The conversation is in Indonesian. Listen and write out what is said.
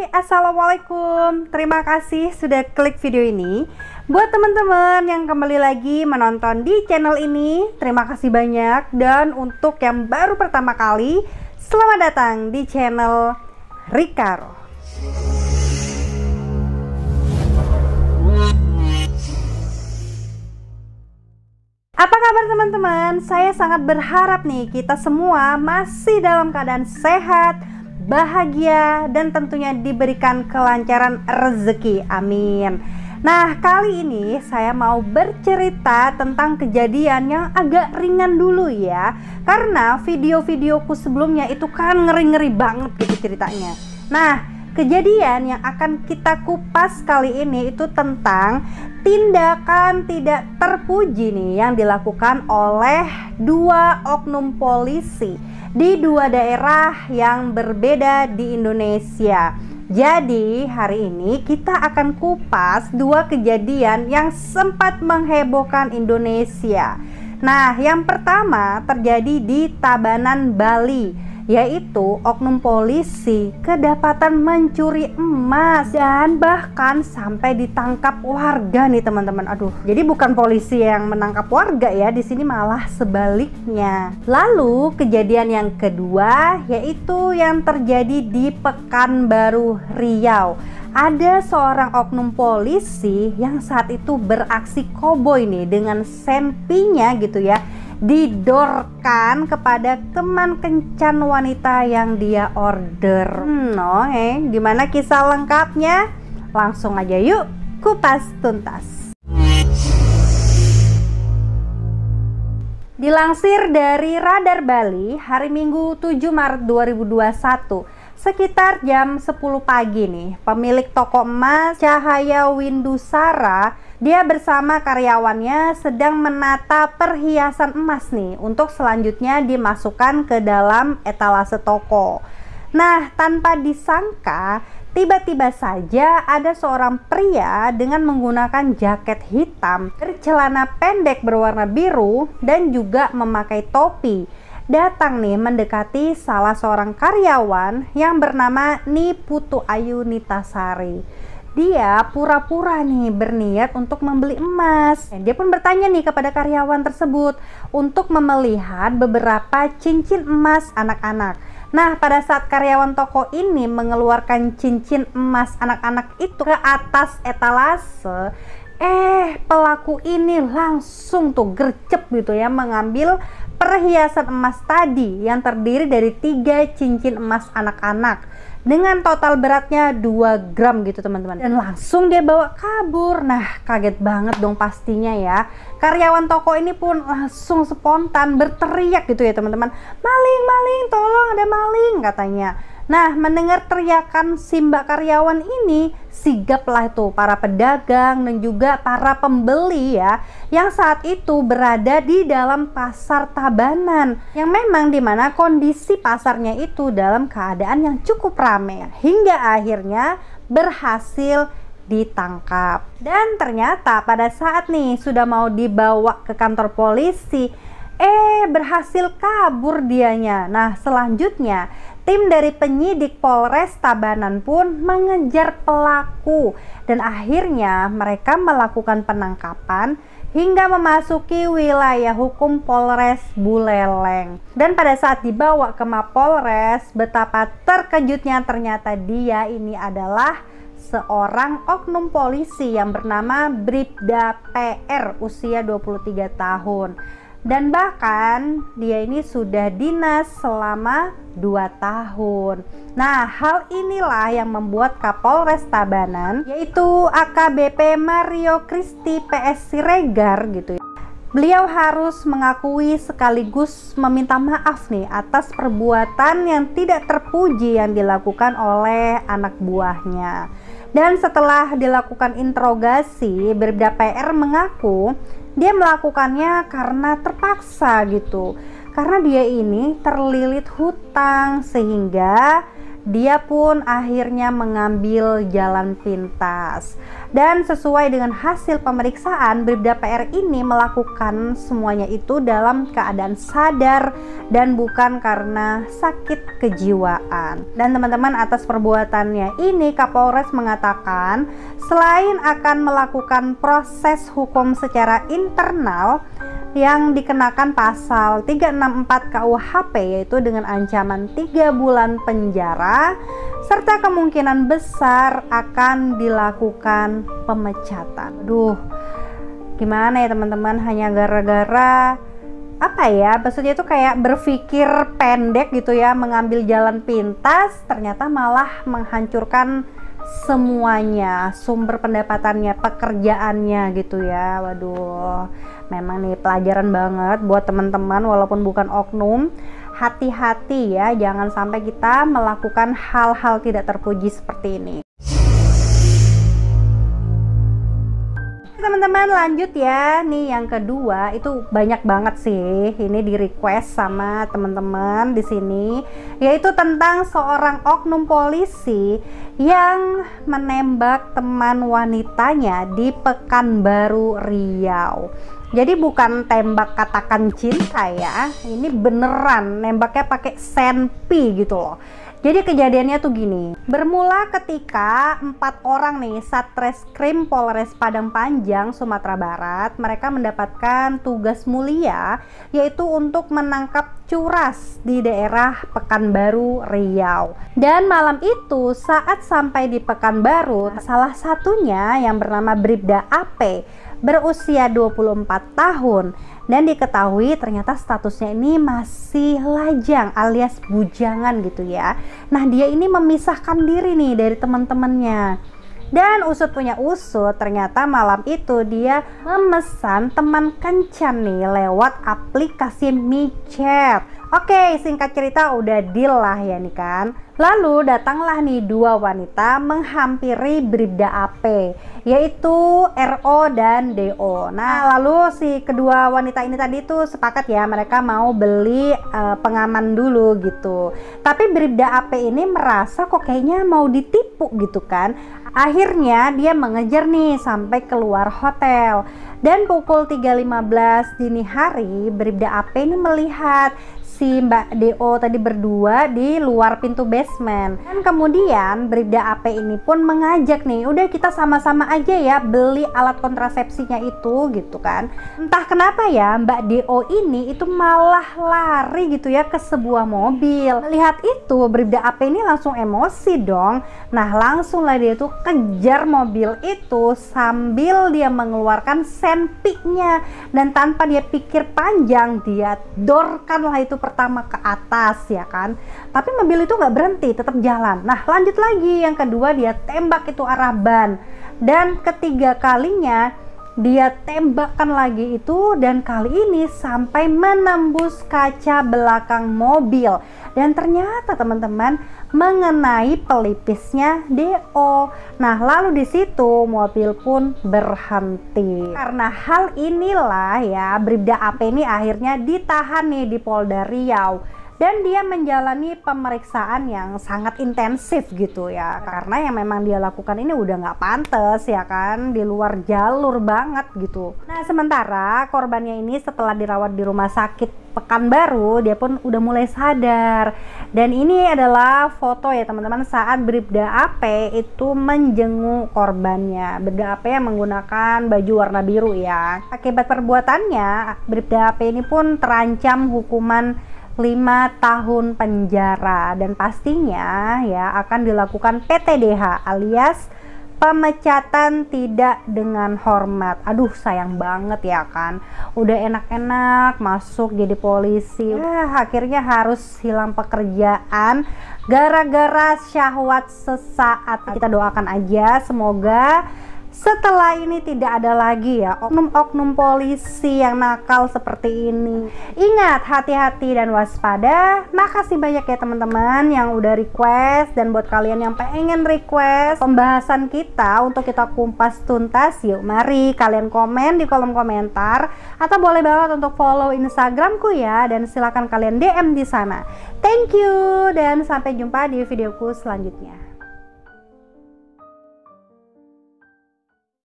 Hai, assalamualaikum. Terima kasih sudah klik video ini. Buat teman-teman yang kembali lagi menonton di channel ini, terima kasih banyak. Dan untuk yang baru pertama kali, selamat datang di channel Rika. Apa kabar teman-teman? Saya sangat berharap nih kita semua masih dalam keadaan sehat, bahagia, dan tentunya diberikan kelancaran rezeki. Amin. Nah, kali ini saya mau bercerita tentang kejadian yang agak ringan dulu ya. Karena video-videoku sebelumnya itu kan ngeri-ngeri banget gitu ceritanya. Nah, kejadian yang akan kita kupas kali ini itu tentang tindakan tidak terpuji nih yang dilakukan oleh dua oknum polisi di dua daerah yang berbeda di Indonesia. Jadi hari ini kita akan kupas dua kejadian yang sempat menghebohkan Indonesia. Nah, yang pertama terjadi di Tabanan, Bali, yaitu oknum polisi kedapatan mencuri emas dan bahkan sampai ditangkap warga nih teman-teman. Aduh, jadi bukan polisi yang menangkap warga ya, di sini malah sebaliknya. Lalu kejadian yang kedua yaitu yang terjadi di Pekanbaru, Riau. Ada seorang oknum polisi yang saat itu beraksi koboi nih dengan senpinya gitu ya, didorkan kepada teman kencan wanita yang dia order. Gimana kisah lengkapnya? Langsung aja yuk kupas tuntas. Dilansir dari Radar Bali, hari Minggu 7 Maret 2021, sekitar jam 10 pagi nih, pemilik toko emas Cahaya Windusara, dia bersama karyawannya sedang menata perhiasan emas nih untuk selanjutnya dimasukkan ke dalam etalase toko. Nah, tanpa disangka, tiba-tiba saja ada seorang pria dengan menggunakan jaket hitam, bercelana pendek berwarna biru, dan juga memakai topi, datang nih mendekati salah seorang karyawan yang bernama Niputu Ayu Nitasari. Dia pura-pura nih berniat untuk membeli emas. Dan dia pun bertanya nih kepada karyawan tersebut untuk melihat beberapa cincin emas anak-anak. Nah, pada saat karyawan toko ini mengeluarkan cincin emas anak-anak itu ke atas etalase, pelaku ini langsung tuh gercep gitu ya, mengambil perhiasan emas tadi yang terdiri dari 3 cincin emas anak-anak dengan total beratnya 2 gram gitu teman-teman, dan langsung dia bawa kabur. Nah, kaget banget dong pastinya ya. Karyawan toko ini pun langsung spontan berteriak gitu ya teman-teman, maling, maling, tolong ada maling katanya. Nah, mendengar teriakan si mbak karyawan ini, sigaplah itu para pedagang dan juga para pembeli ya, yang saat itu berada di dalam pasar Tabanan, yang memang dimana kondisi pasarnya itu dalam keadaan yang cukup ramai, hingga akhirnya berhasil ditangkap. Dan ternyata pada saat nih sudah mau dibawa ke kantor polisi, berhasil kabur dianya. Nah, selanjutnya tim dari penyidik Polres Tabanan pun mengejar pelaku dan akhirnya mereka melakukan penangkapan hingga memasuki wilayah hukum Polres Buleleng. Dan pada saat dibawa ke Mapolres, betapa terkejutnya ternyata dia ini adalah seorang oknum polisi yang bernama Bribda PR, usia 23 tahun. Dan bahkan dia ini sudah dinas selama 2 tahun. Nah, hal inilah yang membuat Kapolres Tabanan, yaitu AKBP Mario Kristi PS Siregar gitu ya, beliau harus mengakui sekaligus meminta maaf nih atas perbuatan yang tidak terpuji yang dilakukan oleh anak buahnya. Dan setelah dilakukan interogasi, Bribda PR mengaku dia melakukannya karena terpaksa gitu. Karena dia ini terlilit hutang sehingga dia pun akhirnya mengambil jalan pintas. Dan sesuai dengan hasil pemeriksaan, Bribda PR ini melakukan semuanya itu dalam keadaan sadar dan bukan karena sakit kejiwaan. Dan teman-teman, atas perbuatannya ini Kapolres mengatakan selain akan melakukan proses hukum secara internal yang dikenakan pasal 364 KUHP, yaitu dengan ancaman 3 bulan penjara serta kemungkinan besar akan dilakukan pemecatan. Duh, gimana ya teman-teman, hanya gara-gara apa ya, maksudnya itu kayak berpikir pendek gitu ya, mengambil jalan pintas, ternyata malah menghancurkan semuanya, sumber pendapatannya, pekerjaannya gitu ya. Waduh, memang nih pelajaran banget buat teman-teman walaupun bukan oknum. Hati-hati ya, jangan sampai kita melakukan hal-hal tidak terpuji seperti ini. Teman-teman, lanjut ya. Nih yang kedua itu banyak banget sih ini di request sama teman-teman di sini, yaitu tentang seorang oknum polisi yang menembak teman wanitanya di Pekanbaru Riau. Jadi bukan tembak katakan cinta ya, ini beneran nembaknya pakai senpi gitu loh. Jadi kejadiannya tuh gini, bermula ketika 4 orang nih Satreskrim Polres Padang Panjang, Sumatera Barat, mereka mendapatkan tugas mulia yaitu untuk menangkap curas di daerah Pekanbaru Riau. Dan malam itu saat sampai di Pekanbaru, salah satunya yang bernama Bribda AP berusia 24 tahun dan diketahui ternyata statusnya ini masih lajang alias bujangan gitu ya. Nah, dia ini memisahkan diri nih dari teman-temannya. Dan usut punya usut, ternyata malam itu dia memesan teman kencan nih lewat aplikasi micet. Oke, singkat cerita udah deal lah ya nih kan. Lalu datanglah nih 2 wanita menghampiri Bribda AP, yaitu RO dan DO. Nah, lalu si kedua wanita ini tadi tuh sepakat ya, mereka mau beli pengaman dulu gitu. Tapi Bribda AP ini merasa kok kayaknya mau ditipu gitu kan. Akhirnya dia mengejar nih sampai keluar hotel. Dan pukul 3.15 dini hari, Bribda AP ini melihat si Mbak DO tadi berdua di luar pintu basement. Dan kemudian Bribda AP ini pun mengajak nih, udah kita sama-sama aja ya beli alat kontrasepsinya itu gitu kan. Entah kenapa ya Mbak DO ini itu malah lari gitu ya ke sebuah mobil. Lihat itu Bribda AP ini langsung emosi dong. Nah, langsung lah dia tuh kejar mobil itu sambil dia mengeluarkan senpiknya, dan tanpa dia pikir panjang dia dorkan lah itu pertama ke atas ya kan. Tapi mobil itu nggak berhenti, tetap jalan. Nah, lanjut lagi yang kedua, dia tembak itu arah ban, dan ketiga kalinya dia tembakkan lagi itu, dan kali ini sampai menembus kaca belakang mobil, dan ternyata teman-teman mengenai pelipisnya DO. Nah, lalu di situ mobil pun berhenti. Karena hal inilah ya Bribda AP ini akhirnya ditahan nih di Polda Riau, dan dia menjalani pemeriksaan yang sangat intensif gitu ya, karena yang memang dia lakukan ini udah nggak pantas ya kan, di luar jalur banget gitu. Nah, sementara korbannya ini setelah dirawat di rumah sakit Pekanbaru, dia pun udah mulai sadar. Dan ini adalah foto ya teman-teman saat Bribda AP itu menjenguk korbannya. Bribda AP yang menggunakan baju warna biru ya. Akibat perbuatannya, Bribda AP ini pun terancam hukuman 5 tahun penjara, dan pastinya ya akan dilakukan PTDH alias pemecatan tidak dengan hormat. Aduh, sayang banget ya kan, udah enak-enak masuk jadi polisi, akhirnya harus hilang pekerjaan gara-gara syahwat sesaat. Kita doakan aja semoga Setelah ini tidak ada lagi ya oknum-oknum polisi yang nakal seperti ini. Ingat, hati-hati dan waspada. Makasih banyak ya teman-teman yang udah request, dan buat kalian yang pengen request pembahasan kita untuk kita kumpas tuntas, yuk mari kalian komen di kolom komentar, atau boleh banget untuk follow Instagramku ya, dan silakan kalian DM di sana. Thank you dan sampai jumpa di videoku selanjutnya.